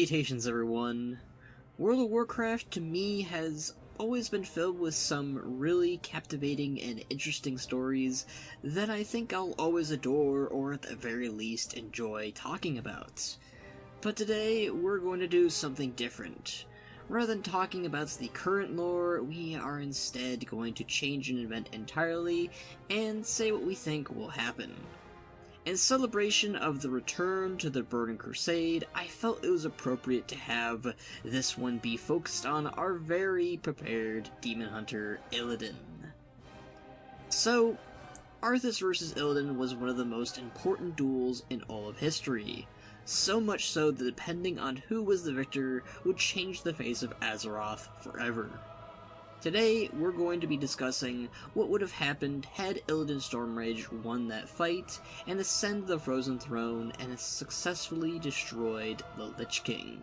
Salutations everyone! World of Warcraft to me has always been filled with some really captivating and interesting stories that I think I'll always adore or at the very least enjoy talking about. But today we're going to do something different. Rather than talking about the current lore, we are instead going to change an event entirely and say what we think will happen. In celebration of the return to the Burning Crusade, I felt it was appropriate to have this one be focused on our very prepared demon hunter, Illidan. So, Arthas vs. Illidan was one of the most important duels in all of history, so much so that depending on who was the victor would change the face of Azeroth forever. Today, we're going to be discussing what would have happened had Illidan Stormrage won that fight and ascended the Frozen Throne and successfully destroyed the Lich King.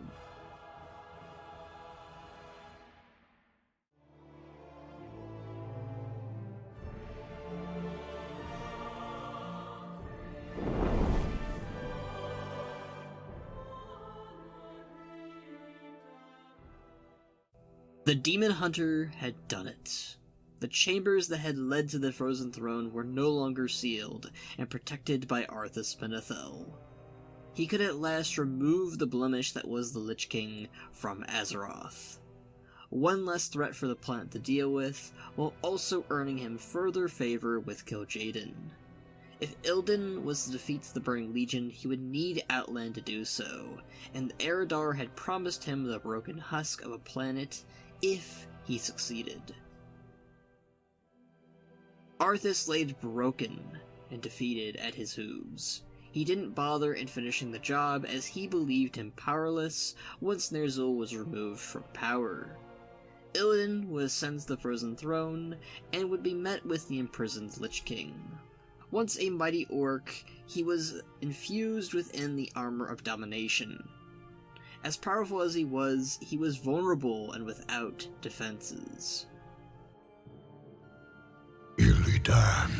The Demon Hunter had done it. The chambers that had led to the Frozen Throne were no longer sealed and protected by Arthas Menethil. He could at last remove the blemish that was the Lich King from Azeroth. One less threat for the planet to deal with, while also earning him further favor with Kil'jaeden. If Illidan was to defeat the Burning Legion, he would need Outland to do so, and Eredar had promised him the broken husk of a planet if he succeeded. Arthas laid broken and defeated at his hooves. He didn't bother in finishing the job as he believed him powerless once Ner'zhul was removed from power. Illidan would ascend the Frozen Throne and would be met with the imprisoned Lich King. Once a mighty orc, he was infused within the armor of domination. As powerful as he was vulnerable and without defenses. Illidan,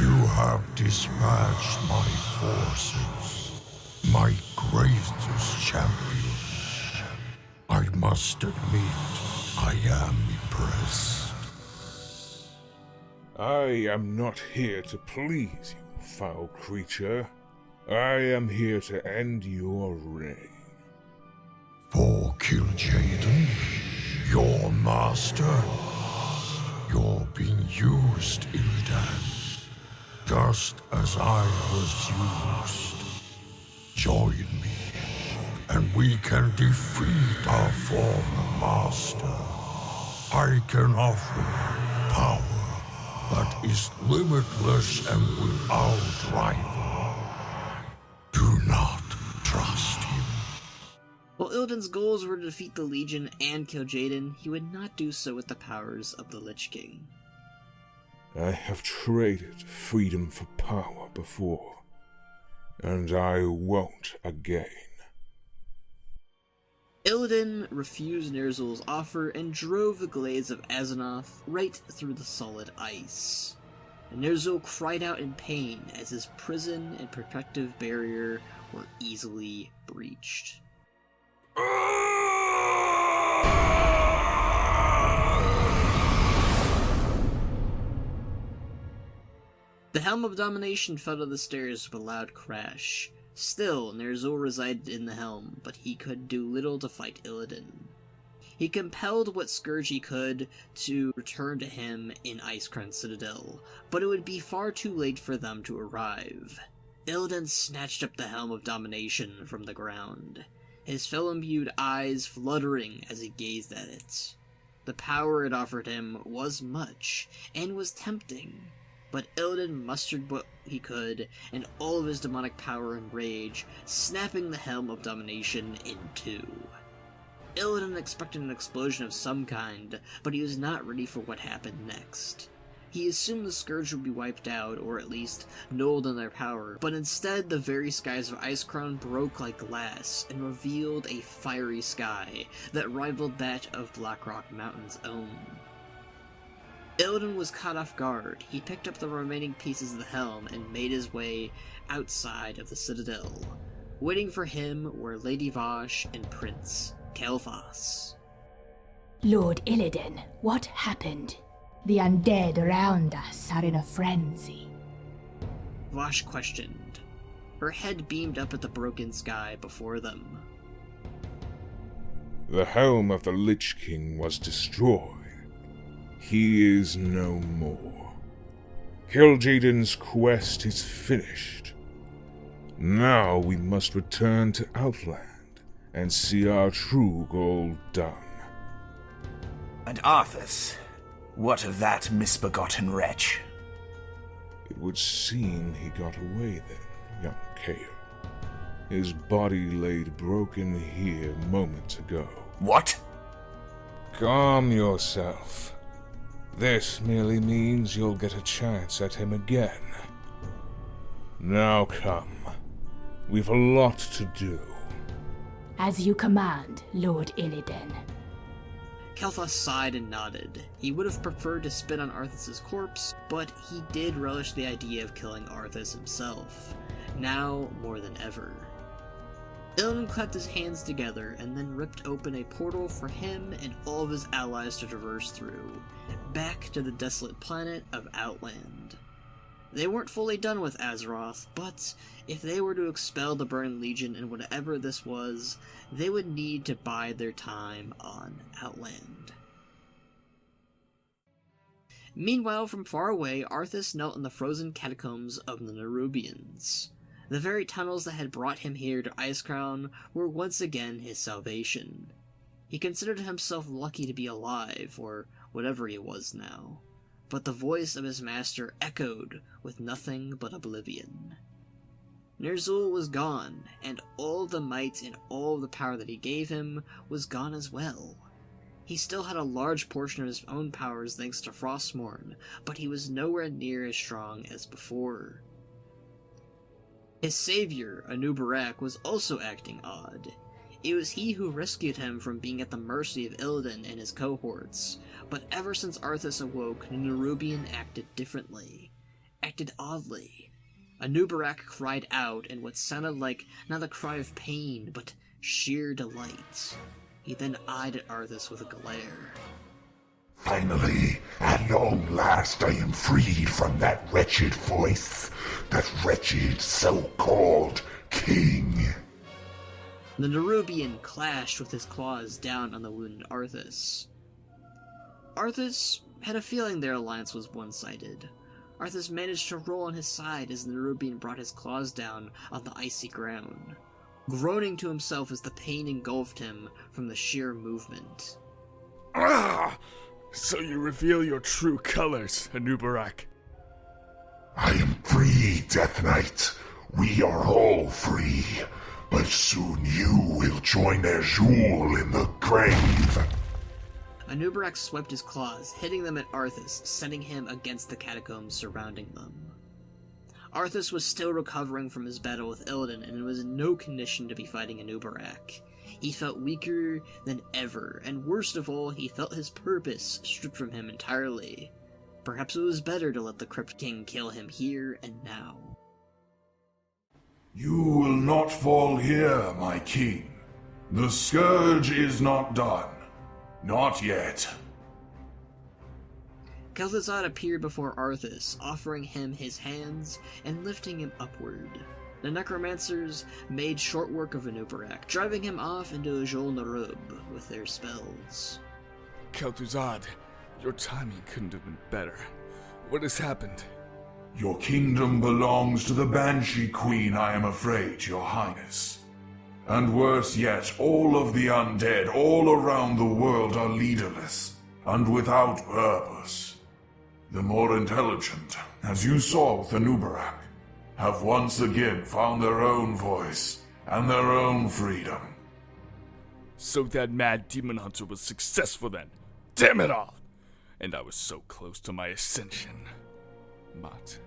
you have dispatched my forces, my greatest champion. I must admit, I am impressed. I am not here to please you, foul creature. I am here to end your reign. For Kil'jaeden, your master, you're being used, Illidan, just as I was used. Join me, and we can defeat our former master. I can offer you power that is limitless and without rival. Do not trust him. While Illidan's goals were to defeat the Legion and Kil'jaeden, he would not do so with the powers of the Lich King. I have traded freedom for power before, and I won't again. Illidan refused Ner'zhul's offer and drove the glades of Azeroth right through the solid ice. Ner'zhul cried out in pain as his prison and protective barrier were easily breached. The Helm of Domination fell to the stairs with a loud crash. Still, Ner'zhul resided in the helm, but he could do little to fight Illidan. He compelled what scourge he could to return to him in Icecrown Citadel, but it would be far too late for them to arrive. Illidan snatched up the Helm of Domination from the ground, his fel-imbued eyes fluttering as he gazed at it. The power it offered him was much, and was tempting, but Illidan mustered what he could, and all of his demonic power and rage, snapping the Helm of Domination in two. Illidan expected an explosion of some kind, but he was not ready for what happened next. He assumed the Scourge would be wiped out, or at least nulled in their power, but instead the very skies of Icecrown broke like glass and revealed a fiery sky that rivaled that of Blackrock Mountain's own. Illidan was caught off guard. He picked up the remaining pieces of the helm and made his way outside of the citadel. Waiting for him were Lady Vashj and Prince Kael'thas. Lord Illidan, what happened? The undead around us are in a frenzy. Vashj questioned. Her head beamed up at the broken sky before them. The helm of the Lich King was destroyed. He is no more. Kil'jaeden's quest is finished. Now we must return to Outland and see our true goal done. And Arthas, what of that misbegotten wretch? It would seem he got away then, young Cairne. His body laid broken here moments ago. What? Calm yourself. This merely means you'll get a chance at him again. Now come. We've a lot to do. As you command, Lord Illidan. Kael'thas sighed and nodded. He would have preferred to spit on Arthas' corpse, but he did relish the idea of killing Arthas himself, now more than ever. Illidan clapped his hands together and then ripped open a portal for him and all of his allies to traverse through, back to the desolate planet of Outland. They weren't fully done with Azeroth, but if they were to expel the Burning Legion and whatever this was, they would need to bide their time on Outland. Meanwhile, from far away, Arthas knelt in the frozen catacombs of the Nerubians. The very tunnels that had brought him here to Icecrown were once again his salvation. He considered himself lucky to be alive, or whatever he was now, but the voice of his master echoed with nothing but oblivion. Ner'zhul was gone, and all the might and all the power that he gave him was gone as well. He still had a large portion of his own powers thanks to Frostmourne, but he was nowhere near as strong as before. His savior, Anub'arak, was also acting odd. It was he who rescued him from being at the mercy of Illidan and his cohorts, but ever since Arthas awoke, the Nerubian acted differently. Acted oddly. Anub'arak cried out in what sounded like not a cry of pain, but sheer delight. He then eyed at Arthas with a glare. Finally, at long last, I am freed from that wretched voice, that wretched so-called king. The Nerubian clashed with his claws down on the wounded Arthas. Arthas had a feeling their alliance was one-sided. Arthas managed to roll on his side as the Nerubian brought his claws down on the icy ground, groaning to himself as the pain engulfed him from the sheer movement. Ah! So you reveal your true colors, Anub'arak. I am free, Death Knight. We are all free. But soon you will join Ner'zhul in the grave. Anub'arak swept his claws, hitting them at Arthas, sending him against the catacombs surrounding them. Arthas was still recovering from his battle with Illidan and was in no condition to be fighting Anub'arak. He felt weaker than ever, and worst of all, he felt his purpose stripped from him entirely. Perhaps it was better to let the Crypt King kill him here and now. You will not fall here, my king. The scourge is not done. Not yet. Kel'thuzad appeared before Arthas, offering him his hands and lifting him upward. The necromancers made short work of Anub'arak, driving him off into Azul Narub with their spells. Kel'thuzad, your timing couldn't have been better. What has happened? Your kingdom belongs to the Banshee Queen, I am afraid, your highness. And worse yet, all of the undead all around the world are leaderless, and without purpose. The more intelligent, as you saw with Anub'arak, have once again found their own voice and their own freedom. So that mad demon hunter was successful then. Damn it all! And I was so close to my ascension. But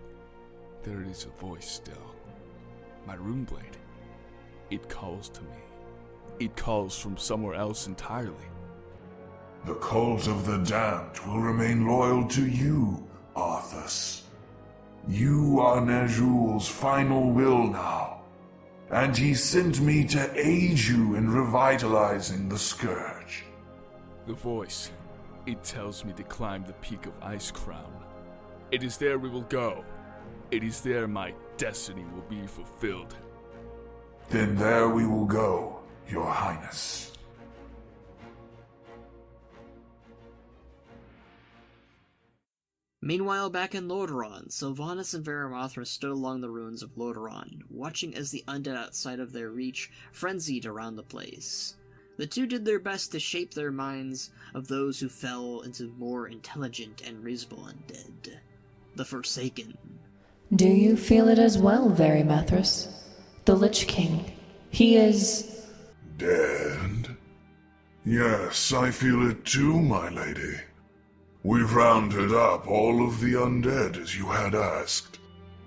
there is a voice still. My runeblade. It calls to me. It calls from somewhere else entirely. The cult of the damned will remain loyal to you, Arthas. You are Ner'zhul's final will now. and he sent me to aid you in revitalizing the Scourge. The voice, it tells me to climb the peak of Ice Crown. It is there we will go. It is there my destiny will be fulfilled. Then there we will go, Your Highness. Meanwhile, back in Lordaeron, Sylvanas and Varimathras stood along the ruins of Lordaeron, watching as the undead outside of their reach frenzied around the place. The two did their best to shape their minds of those who fell into more intelligent and reasonable undead. The Forsaken. Do you feel it as well, Varimathras? The Lich King, he is... Dead? Yes, I feel it too, my lady. We've rounded up all of the undead as you had asked,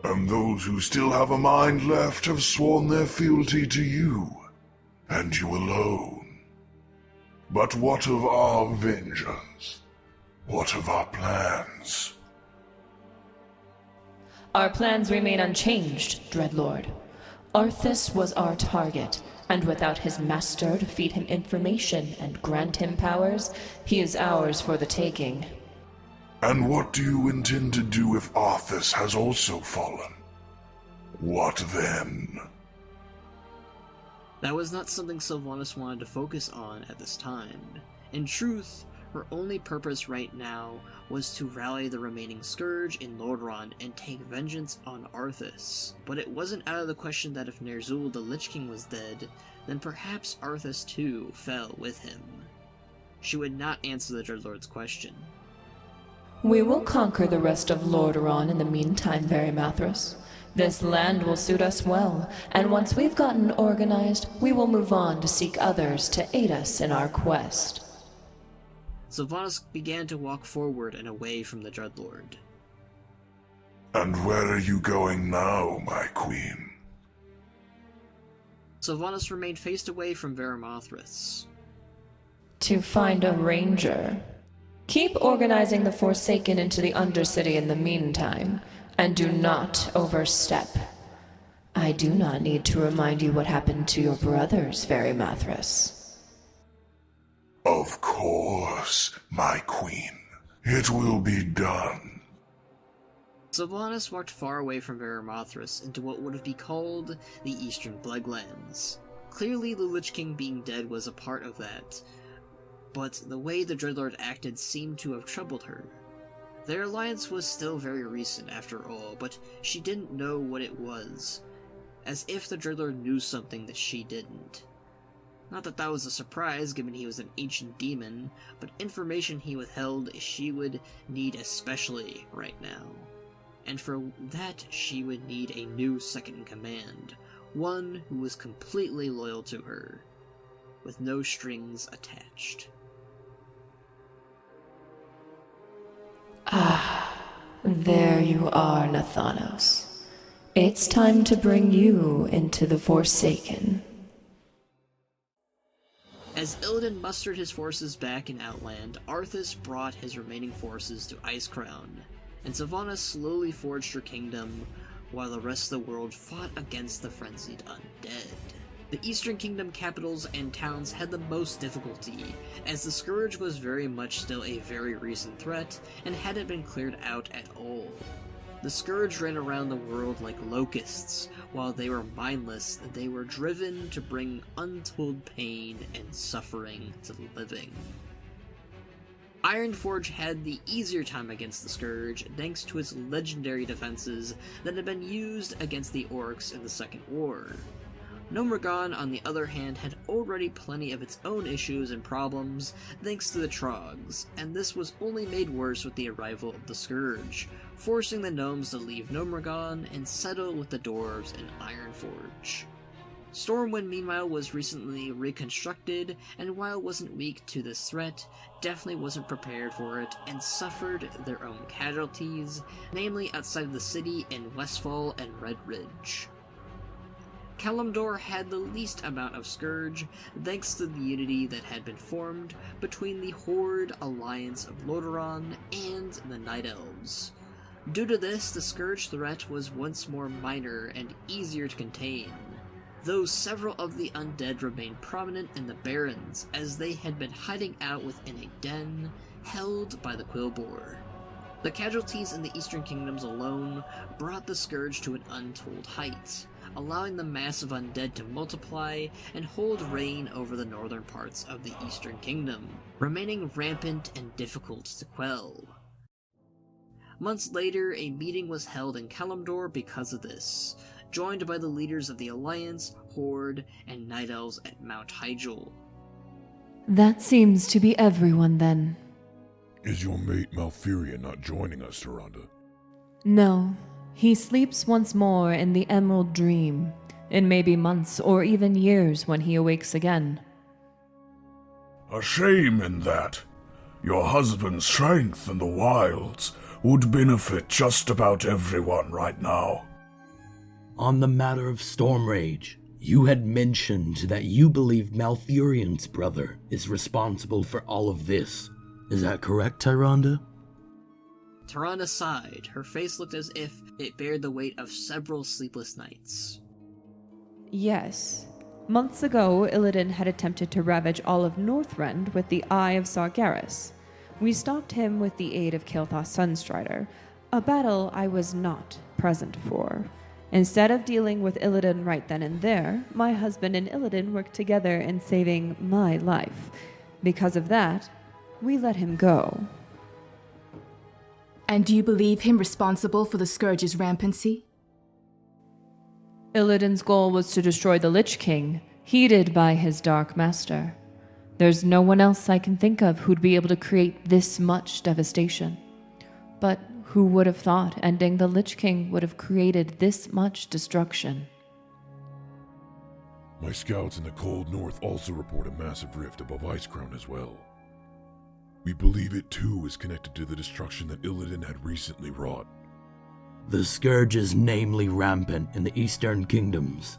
and those who still have a mind left have sworn their fealty to you, and you alone. But what of our vengeance? What of our plans? Our plans remain unchanged, Dreadlord. Arthas was our target, and without his master to feed him information and grant him powers, he is ours for the taking. And what do you intend to do if Arthas has also fallen? What then? That was not something Sylvanas wanted to focus on at this time. In truth, her only purpose right now was to rally the remaining Scourge in Lordaeron and take vengeance on Arthas. But it wasn't out of the question that if Ner'zhul the Lich King was dead, then perhaps Arthas too fell with him. She would not answer the Dreadlord's question. We will conquer the rest of Lordaeron in the meantime, Varimathras. This land will suit us well, and once we've gotten organized, we will move on to seek others to aid us in our quest. Sylvanas began to walk forward and away from the Dreadlord. And where are you going now, my queen? Sylvanas remained faced away from Varimathras. To find a ranger. Keep organizing the Forsaken into the Undercity in the meantime, and do not overstep. I do not need to remind you what happened to your brothers, Varimathras. Of course, my queen. It will be done. Sylvanas walked far away from Varimathras into what would be called the Eastern Bloodlands. Clearly the Lich King being dead was a part of that, but the way the Dreadlord acted seemed to have troubled her. Their alliance was still very recent after all, but she didn't know what it was, as if the Dreadlord knew something that she didn't. Not that that was a surprise, given he was an ancient demon, but information he withheld she would need especially right now. And for that, she would need a new second-in-command, one who was completely loyal to her, with no strings attached. There you are, Nathanos. It's time to bring you into the Forsaken. As Illidan mustered his forces back in Outland, Arthas brought his remaining forces to Icecrown, and Sylvanas slowly forged her kingdom while the rest of the world fought against the frenzied undead. The Eastern Kingdom capitals and towns had the most difficulty, as the Scourge was very much still a very recent threat and hadn't been cleared out at all. The Scourge ran around the world like locusts. While they were mindless, they were driven to bring untold pain and suffering to the living. Ironforge had the easier time against the Scourge thanks to its legendary defenses that had been used against the Orcs in the Second War. Gnomeregan, on the other hand, had already plenty of its own issues and problems thanks to the Trogs, and this was only made worse with the arrival of the Scourge, forcing the gnomes to leave Gnomeregan and settle with the dwarves in Ironforge. Stormwind, meanwhile, was recently reconstructed, and while wasn't weak to this threat, definitely wasn't prepared for it, and suffered their own casualties, namely outside of the city in Westfall and Red Ridge. Kalimdor had the least amount of Scourge, thanks to the unity that had been formed between the Horde Alliance of Lordaeron and the Night Elves. Due to this, the Scourge threat was once more minor and easier to contain. though several of the undead remained prominent in the Barrens, as they had been hiding out within a den held by the Quillboar. The casualties in the Eastern Kingdoms alone brought the Scourge to an untold height, allowing the mass of undead to multiply and hold reign over the northern parts of the Eastern Kingdom, remaining rampant and difficult to quell. Months later, a meeting was held in Kalimdor because of this, joined by the leaders of the Alliance, Horde, and Night Elves at Mount Hyjal. That seems to be everyone then. Is your mate Malfurion not joining us, Tyrande? No. He sleeps once more in the Emerald Dream. It may be months or even years when he awakes again. A shame in that. Your husband's strength in the wilds would benefit just about everyone right now. On the matter of Stormrage, you had mentioned that you believe Malfurion's brother is responsible for all of this. Is that correct, Tyrande? Tyrande sighed. Her face looked as if it bared the weight of several sleepless nights. Yes. Months ago, Illidan had attempted to ravage all of Northrend with the Eye of Sargeras. We stopped him with the aid of Kael'thas Sunstrider, a battle I was not present for. Instead of dealing with Illidan right then and there, my husband and Illidan worked together in saving my life. Because of that, we let him go. And do you believe him responsible for the Scourge's rampancy? Illidan's goal was to destroy the Lich King, heeded by his Dark Master. There's no one else I can think of who'd be able to create this much devastation. But who would have thought ending the Lich King would have created this much destruction? My scouts in the cold north also report a massive rift above Icecrown as well. We believe it too is connected to the destruction that Illidan had recently wrought. The Scourge is namely rampant in the Eastern Kingdoms.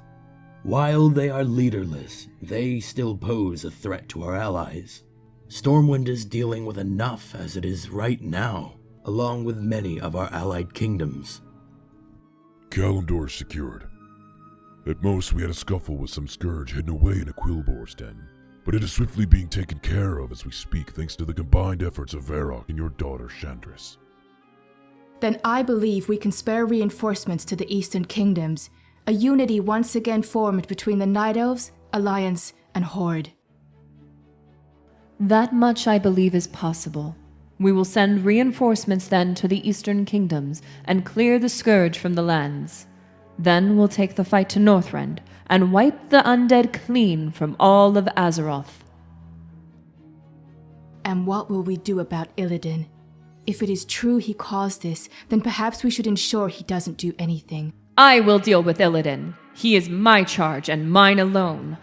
While they are leaderless, they still pose a threat to our allies. Stormwind is dealing with enough as it is right now, along with many of our allied kingdoms. Kalimdor is secured. At most, we had a scuffle with some Scourge hidden away in a Quillboar's den, but it is swiftly being taken care of as we speak thanks to the combined efforts of Varrock and your daughter Shandris. Then I believe we can spare reinforcements to the Eastern Kingdoms, a unity once again formed between the Night Elves, Alliance, and Horde. That much I believe is possible. We will send reinforcements then to the Eastern Kingdoms and clear the Scourge from the lands. Then we'll take the fight to Northrend and wipe the undead clean from all of Azeroth. And what will we do about Illidan? If it is true he caused this, then perhaps we should ensure he doesn't do anything. I will deal with Illidan. He is my charge and mine alone.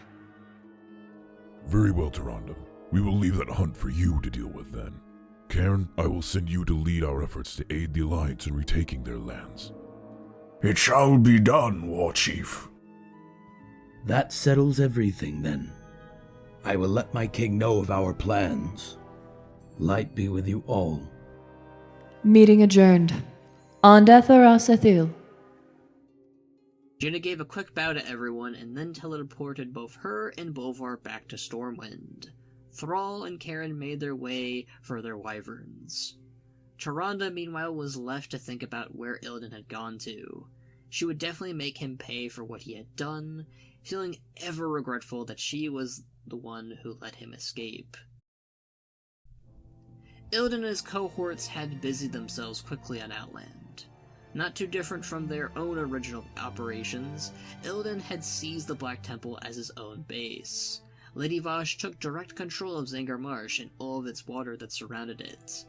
Very well, Tyrande. We will leave that hunt for you to deal with then. Cairne, I will send you to lead our efforts to aid the Alliance in retaking their lands. It shall be done, War Chief. That settles everything then. I will let my king know of our plans. Light be with you all. Meeting adjourned. Andeth Arasathil. Jaina gave a quick bow to everyone and then teleported both her and Bolvar back to Stormwind. Thrall and Cairne made their way for their wyverns. Tyrande, meanwhile, was left to think about where Illidan had gone to. She would definitely make him pay for what he had done, feeling ever regretful that she was the one who let him escape. Illidan and his cohorts had busied themselves quickly on Outland. Not too different from their own original operations, Illidan had seized the Black Temple as his own base. Lady Vashj took direct control of Zangar Marsh and all of its water that surrounded it.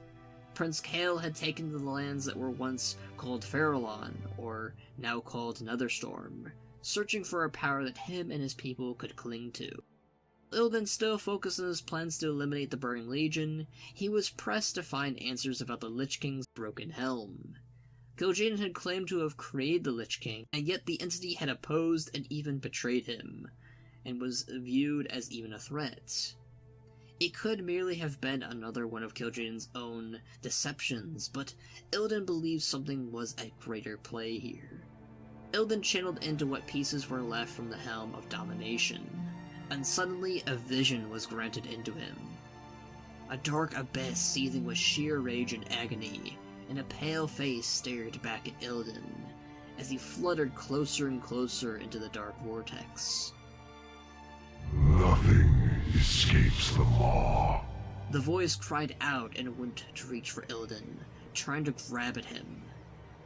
Prince Kael had taken the lands that were once called Farallon, or now called Netherstorm, searching for a power that him and his people could cling to. Illidan still focused on his plans to eliminate the Burning Legion. He was pressed to find answers about the Lich King's broken helm. Gil'jaeden had claimed to have created the Lich King, and yet the entity had opposed and even betrayed him, and was viewed as even a threat. It could merely have been another one of Gil'jaeden's own deceptions, but Illidan believed something was at greater play here. Illidan channeled into what pieces were left from the Helm of Domination, and suddenly a vision was granted into him. A dark abyss seething with sheer rage and agony, and a pale face stared back at Illidan as he fluttered closer and closer into the dark vortex. Nothing escapes the law. The voice cried out and went to reach for Illidan, trying to grab at him.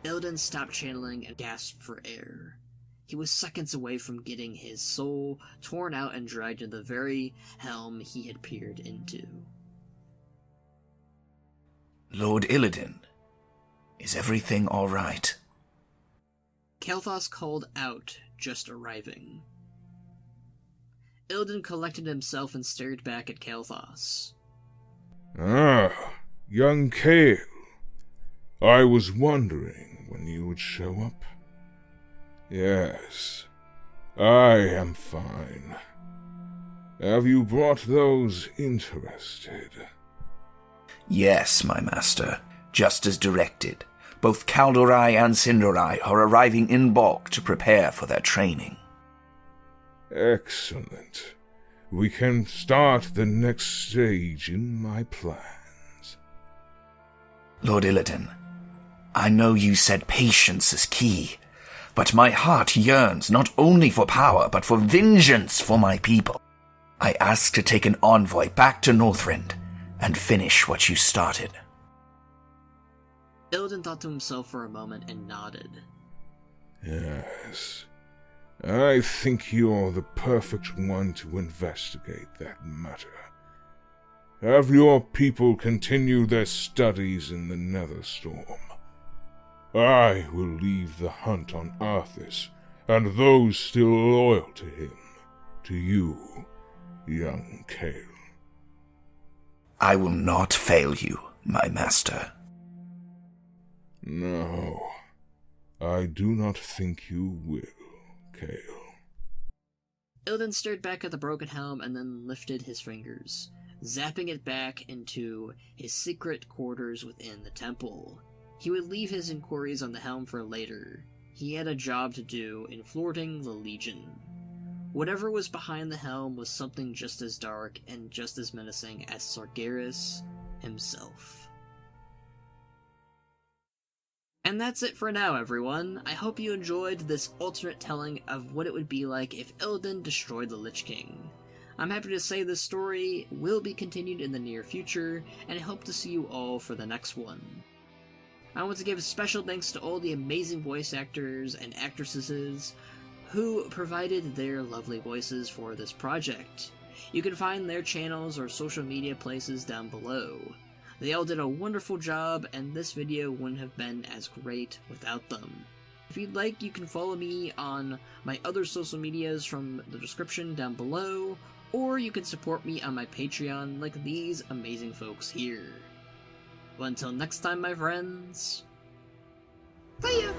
Illidan stopped channeling and gasped for air. He was seconds away from getting his soul torn out and dragged into the very helm he had peered into. Lord Illidan, is everything all right? Kael'thas called out, just arriving. Illidan collected himself and stared back at Kael'thas. Ah, young Kael. I was wondering when you would show up. Yes, I am fine. Have you brought those interested? Yes, my master, just as directed. Both Kaldorei and Sindorai are arriving in bulk to prepare for their training. Excellent. We can start the next stage in my plans. Lord Illidan, I know you said patience is key, but my heart yearns not only for power, but for vengeance for my people. I ask to take an envoy back to Northrend and finish what you started. Illidan thought to himself for a moment and nodded. Yes. I think you're the perfect one to investigate that matter. Have your people continue their studies in the Netherstorm. I will leave the hunt on Arthas and those still loyal to him, to you, young Kael. I will not fail you, my master. No, I do not think you will, Kael. Illidan stared back at the broken helm and then lifted his fingers, zapping it back into his secret quarters within the temple. He would leave his inquiries on the helm for later. He had a job to do in thwarting the Legion. Whatever was behind the helm was something just as dark and just as menacing as Sargeras himself. And that's it for now, everyone. I hope you enjoyed this alternate telling of what it would be like if Illidan destroyed the Lich King. I'm happy to say this story will be continued in the near future, and I hope to see you all for the next one. I want to give special thanks to all the amazing voice actors and actresses who provided their lovely voices for this project. You can find their channels or social media places down below. They all did a wonderful job, and this video wouldn't have been as great without them. If you'd like, you can follow me on my other social medias from the description down below, or you can support me on my Patreon like these amazing folks here. Well, until next time, my friends, see ya!